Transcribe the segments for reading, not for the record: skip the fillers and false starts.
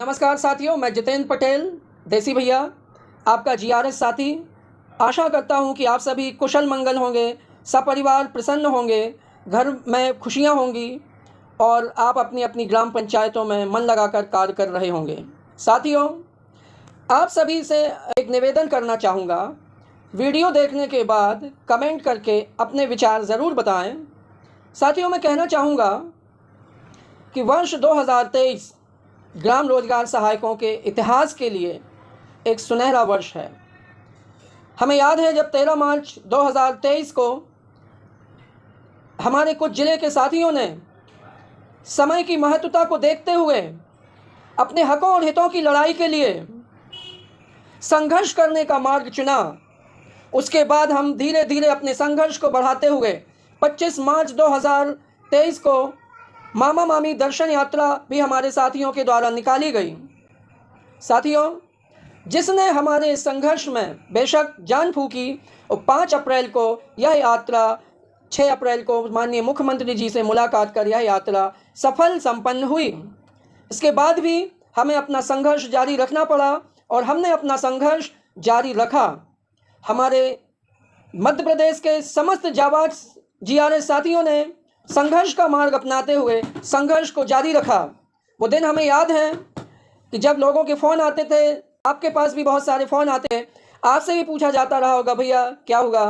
नमस्कार साथियों, मैं जितेंद्र पटेल देसी भैया, आपका जीआरएस साथी। आशा करता हूं कि आप सभी कुशल मंगल होंगे, सपरिवार प्रसन्न होंगे, घर में खुशियां होंगी और आप अपनी अपनी ग्राम पंचायतों में मन लगाकर कार्य कर रहे होंगे। साथियों, आप सभी से एक निवेदन करना चाहूँगा, वीडियो देखने के बाद कमेंट करके अपने विचार ज़रूर बताएं। साथियों, मैं कहना चाहूँगा कि वर्ष 2023 ग्राम रोजगार सहायकों के इतिहास के लिए एक सुनहरा वर्ष है। हमें याद है जब 13 मार्च 2023 को हमारे कुछ ज़िले के साथियों ने समय की महत्वता को देखते हुए अपने हकों और हितों की लड़ाई के लिए संघर्ष करने का मार्ग चुना। उसके बाद हम धीरे धीरे अपने संघर्ष को बढ़ाते हुए 25 मार्च 2023 को मामा मामी दर्शन यात्रा भी हमारे साथियों के द्वारा निकाली गई। साथियों, जिसने हमारे संघर्ष में बेशक जान फूंकी और 5 अप्रैल को यह यात्रा, 6 अप्रैल को माननीय मुख्यमंत्री जी से मुलाकात कर यह यात्रा सफल संपन्न हुई। इसके बाद भी हमें अपना संघर्ष जारी रखना पड़ा और हमने अपना संघर्ष जारी रखा। हमारे मध्य प्रदेश के समस्त जाबाज जीआरएस साथियों ने संघर्ष का मार्ग अपनाते हुए संघर्ष को जारी रखा। वो दिन हमें याद है कि जब लोगों के फ़ोन आते थे, आपके पास भी बहुत सारे फ़ोन आते हैं, आपसे भी पूछा जाता रहा होगा, भैया क्या होगा,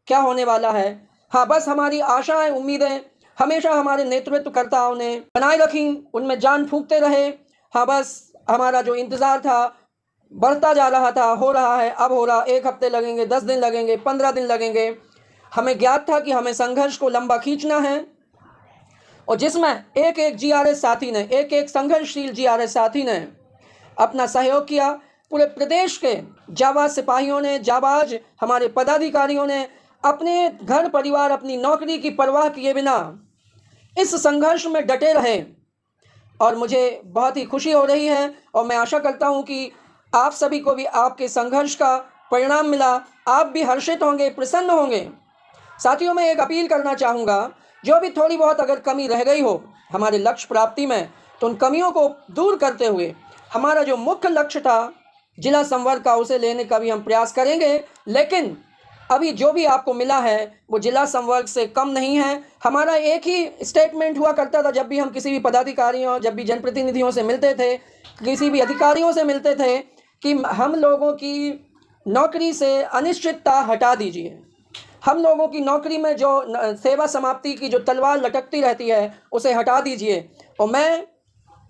क्या होने वाला है। हाँ, बस हमारी आशाएं उम्मीदें हमेशा हमारे नेतृत्वकर्ताओं ने बनाए रखी, उनमें जान फूंकते रहे। हाँ, बस हमारा जो इंतज़ार था बढ़ता जा रहा था, हो रहा है, अब हो रहा, 1 हफ्ते लगेंगे, 10 दिन लगेंगे, 15 दिन लगेंगे। हमें ज्ञात था कि हमें संघर्ष को लंबा खींचना है और जिसमें एक एक जीआरएस साथी ने, एक एक संघर्षशील जीआरएस साथी ने अपना सहयोग किया। पूरे प्रदेश के जाबाज सिपाहियों ने, जाबाज हमारे पदाधिकारियों ने अपने घर परिवार, अपनी नौकरी की परवाह किए बिना इस संघर्ष में डटे रहे और मुझे बहुत ही खुशी हो रही है और मैं आशा करता हूं कि आप सभी को भी आपके संघर्ष का परिणाम मिला, आप भी हर्षित होंगे, प्रसन्न होंगे। साथियों, मैं एक अपील करना चाहूँगा, जो भी थोड़ी बहुत अगर कमी रह गई हो हमारे लक्ष्य प्राप्ति में, तो उन कमियों को दूर करते हुए हमारा जो मुख्य लक्ष्य था जिला संवर्ग का, उसे लेने का भी हम प्रयास करेंगे। लेकिन अभी जो भी आपको मिला है वो जिला संवर्ग से कम नहीं है। हमारा एक ही स्टेटमेंट हुआ करता था जब भी हम किसी भी पदाधिकारियों, जब भी जनप्रतिनिधियों से मिलते थे, किसी भी अधिकारियों से मिलते थे, कि हम लोगों की नौकरी से अनिश्चितता हटा दीजिए। हम लोगों की नौकरी में जो सेवा समाप्ति की जो तलवार लटकती रहती है उसे हटा दीजिए। और मैं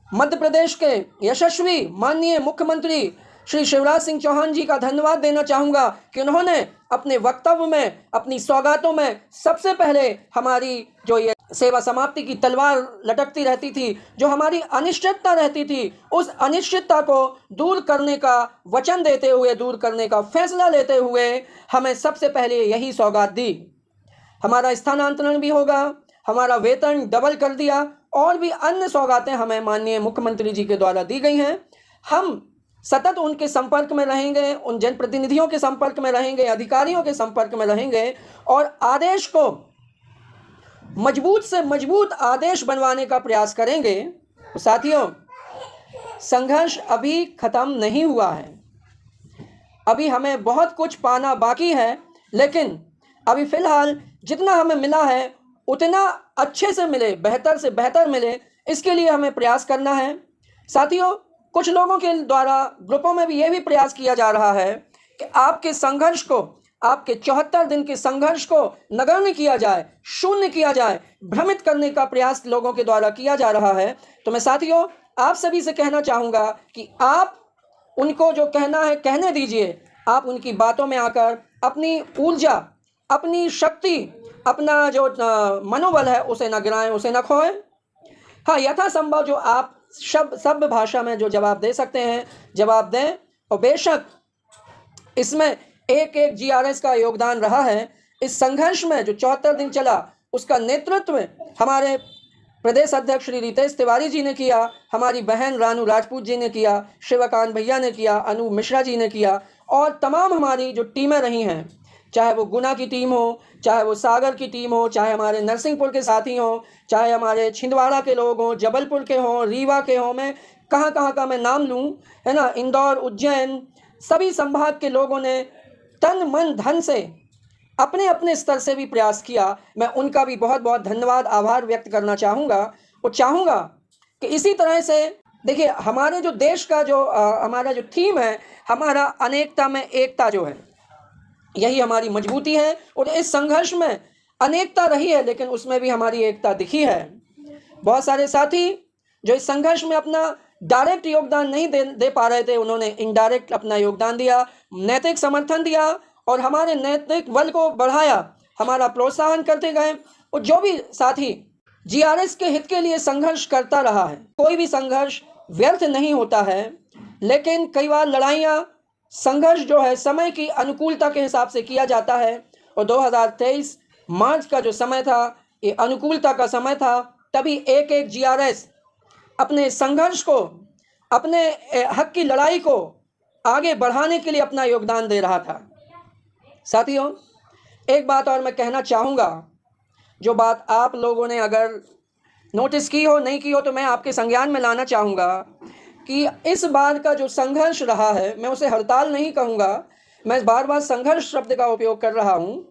मध्य प्रदेश के यशस्वी माननीय मुख्यमंत्री श्री शिवराज सिंह चौहान जी का धन्यवाद देना चाहूँगा कि उन्होंने अपने वक्तव्य में, अपनी सौगातों में सबसे पहले हमारी जो ये सेवा समाप्ति की तलवार लटकती रहती थी, जो हमारी अनिश्चितता रहती थी, उस अनिश्चितता को दूर करने का वचन देते हुए, दूर करने का फैसला लेते हुए हमें सबसे पहले यही सौगात दी। हमारा स्थानांतरण भी होगा, हमारा वेतन डबल कर दिया और भी अन्य सौगातें हमें माननीय मुख्यमंत्री जी के द्वारा दी गई हैं। हम सतत उनके संपर्क में रहेंगे, उन जनप्रतिनिधियों के संपर्क में रहेंगे, अधिकारियों के संपर्क में रहेंगे और आदेश को मजबूत से मजबूत आदेश बनवाने का प्रयास करेंगे। साथियों, संघर्ष अभी खत्म नहीं हुआ है, अभी हमें बहुत कुछ पाना बाकी है, लेकिन अभी फ़िलहाल जितना हमें मिला है उतना अच्छे से मिले, बेहतर से बेहतर मिले, इसके लिए हमें प्रयास करना है। साथियों, कुछ लोगों के द्वारा ग्रुपों में भी ये भी प्रयास किया जा रहा है कि आपके संघर्ष को, आपके 74 दिन के संघर्ष को नगण्य किया जाए, शून्य किया जाए, भ्रमित करने का प्रयास लोगों के द्वारा किया जा रहा है। तो मैं साथियों आप सभी से कहना चाहूँगा कि आप उनको जो कहना है कहने दीजिए। आप उनकी बातों में आकर अपनी ऊर्जा, अपनी शक्ति, अपना जो मनोबल है उसे न गिराएं, उसे न खोएं। हाँ, यथासंभव जो आप सभ्य भाषा में जो जवाब दे सकते हैं जवाब दें। और बेशक इसमें एक एक जीआरएस का योगदान रहा है। इस संघर्ष में जो 74 दिन चला उसका नेतृत्व हमारे प्रदेश अध्यक्ष श्री रितेश तिवारी जी ने किया, हमारी बहन रानू राजपूत जी ने किया, शिवकांत भैया ने किया, अनु मिश्रा जी ने किया और तमाम हमारी जो टीमें रही हैं, चाहे वो गुना की टीम हो, चाहे वो सागर की टीम हो, चाहे हमारे नरसिंहपुर के साथी हों, चाहे हमारे छिंदवाड़ा के लोग हों, जबलपुर के हों, रीवा के हों, मैं कहाँ कहाँ का मैं नाम लूँ, है ना, इंदौर, उज्जैन, सभी संभाग के लोगों ने तन मन धन से अपने अपने स्तर से भी प्रयास किया। मैं उनका भी बहुत बहुत धन्यवाद, आभार व्यक्त करना चाहूँगा और चाहूँगा कि इसी तरह से देखिए हमारे जो देश का जो हमारा जो थीम है, हमारा अनेकता में एकता जो है, यही हमारी मजबूती है। और इस संघर्ष में अनेकता रही है लेकिन उसमें भी हमारी एकता दिखी है। बहुत सारे साथी जो इस संघर्ष में अपना डायरेक्ट योगदान नहीं दे पा रहे थे, उन्होंने इनडायरेक्ट अपना योगदान दिया, नैतिक समर्थन दिया और हमारे नैतिक बल को बढ़ाया, हमारा प्रोत्साहन करते गए। और जो भी साथी जीआरएस के हित के लिए संघर्ष करता रहा है, कोई भी संघर्ष व्यर्थ नहीं होता है, लेकिन कई बार लड़ाइयाँ, संघर्ष जो है समय की अनुकूलता के हिसाब से किया जाता है। और 2023 मार्च का जो समय था, ये अनुकूलता का समय था, तभी एक एक जीआरएस अपने संघर्ष को, अपने हक की लड़ाई को आगे बढ़ाने के लिए अपना योगदान दे रहा था। साथियों, एक बात और मैं कहना चाहूँगा, जो बात आप लोगों ने अगर नोटिस की हो, नहीं की हो, तो मैं आपके संज्ञान में लाना चाहूँगा कि इस बार का जो संघर्ष रहा है, मैं उसे हड़ताल नहीं कहूँगा, मैं बार बार संघर्ष शब्द का उपयोग कर रहा हूँ।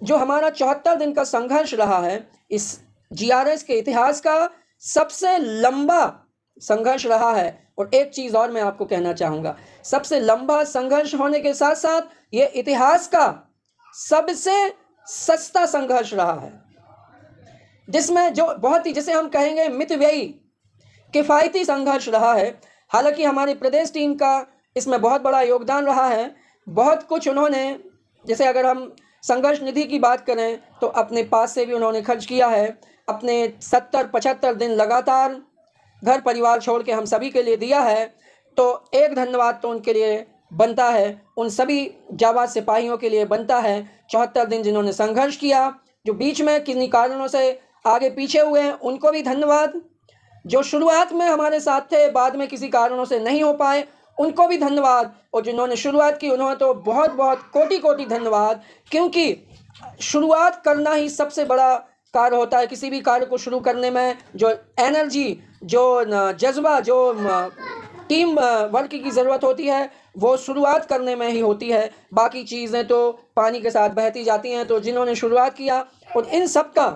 जो हमारा 74 दिन का संघर्ष रहा है, इस जीआरएस के इतिहास का सबसे लंबा संघर्ष रहा है। और एक चीज़ और मैं आपको कहना चाहूँगा, सबसे लंबा संघर्ष होने के साथ साथ ये इतिहास का सबसे सस्ता संघर्ष रहा है, जिसमें जो बहुत ही, जिसे हम कहेंगे मितव्ययी, किफ़ायती संघर्ष रहा है। हालांकि हमारी प्रदेश टीम का इसमें बहुत बड़ा योगदान रहा है। बहुत कुछ उन्होंने, जैसे अगर हम संघर्ष निधि की बात करें तो अपने पास से भी उन्होंने खर्च किया है। अपने 70-75 दिन लगातार घर परिवार छोड़ के हम सभी के लिए दिया है। तो एक धन्यवाद तो उनके लिए बनता है, उन सभी जाबाज सिपाहियों के लिए बनता है। 74 दिन जिन्होंने संघर्ष किया, जो बीच में किन्हीं कारणों से आगे पीछे हुए हैं, उनको भी धन्यवाद। जो शुरुआत में हमारे साथ थे, बाद में किसी कारणों से नहीं हो पाए, उनको भी धन्यवाद। और जिन्होंने शुरुआत की, उन्होंने तो बहुत बहुत कोटि कोटि धन्यवाद, क्योंकि शुरुआत करना ही सबसे बड़ा कार्य होता है। किसी भी कार्य को शुरू करने में जो एनर्जी, जो जज्बा, जो टीम वर्क की ज़रूरत होती है, वो शुरुआत करने में ही होती है। बाकी चीज़ें तो पानी के साथ बहती जाती हैं। तो जिन्होंने शुरुआत किया, और इन सब का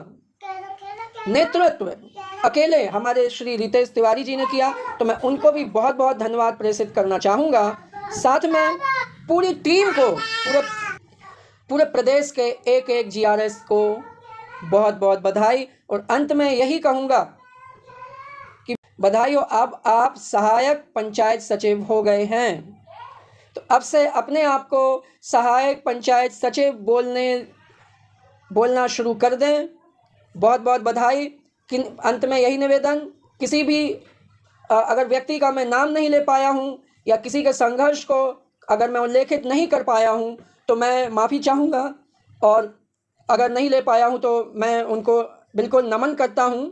नेतृत्व अकेले हमारे श्री रितेश तिवारी जी ने किया, तो मैं उनको भी बहुत बहुत धन्यवाद प्रेषित करना चाहूँगा। साथ में पूरी टीम को, पूरे प्रदेश के एक एक जीआरएस को बहुत बहुत बधाई। और अंत में यही कहूँगा कि बधाई हो, अब आप सहायक पंचायत सचिव हो गए हैं। तो अब से अपने आप को सहायक पंचायत सचिव बोलना शुरू कर दें। बहुत बहुत बधाई। कि अंत में यही निवेदन, किसी भी अगर व्यक्ति का मैं नाम नहीं ले पाया हूँ, या किसी के संघर्ष को अगर मैं उल्लेखित नहीं कर पाया हूँ, तो मैं माफ़ी चाहूँगा। और अगर नहीं ले पाया हूँ तो मैं उनको बिल्कुल नमन करता हूँ।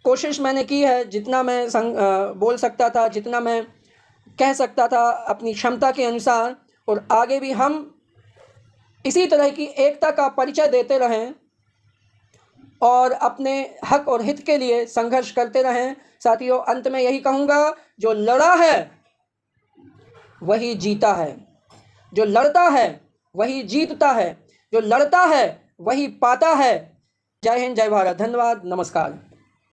कोशिश मैंने की है, जितना मैं बोल सकता था, जितना मैं कह सकता था अपनी क्षमता के अनुसार। और आगे भी हम इसी तरह की एकता का परिचय देते रहें और अपने हक और हित के लिए संघर्ष करते रहें। साथियों, अंत में यही कहूँगा, जो लड़ा है वही जीता है, जो लड़ता है वही जीतता है, जो लड़ता है वही पाता है। जय हिंद, जय भारत, धन्यवाद, नमस्कार।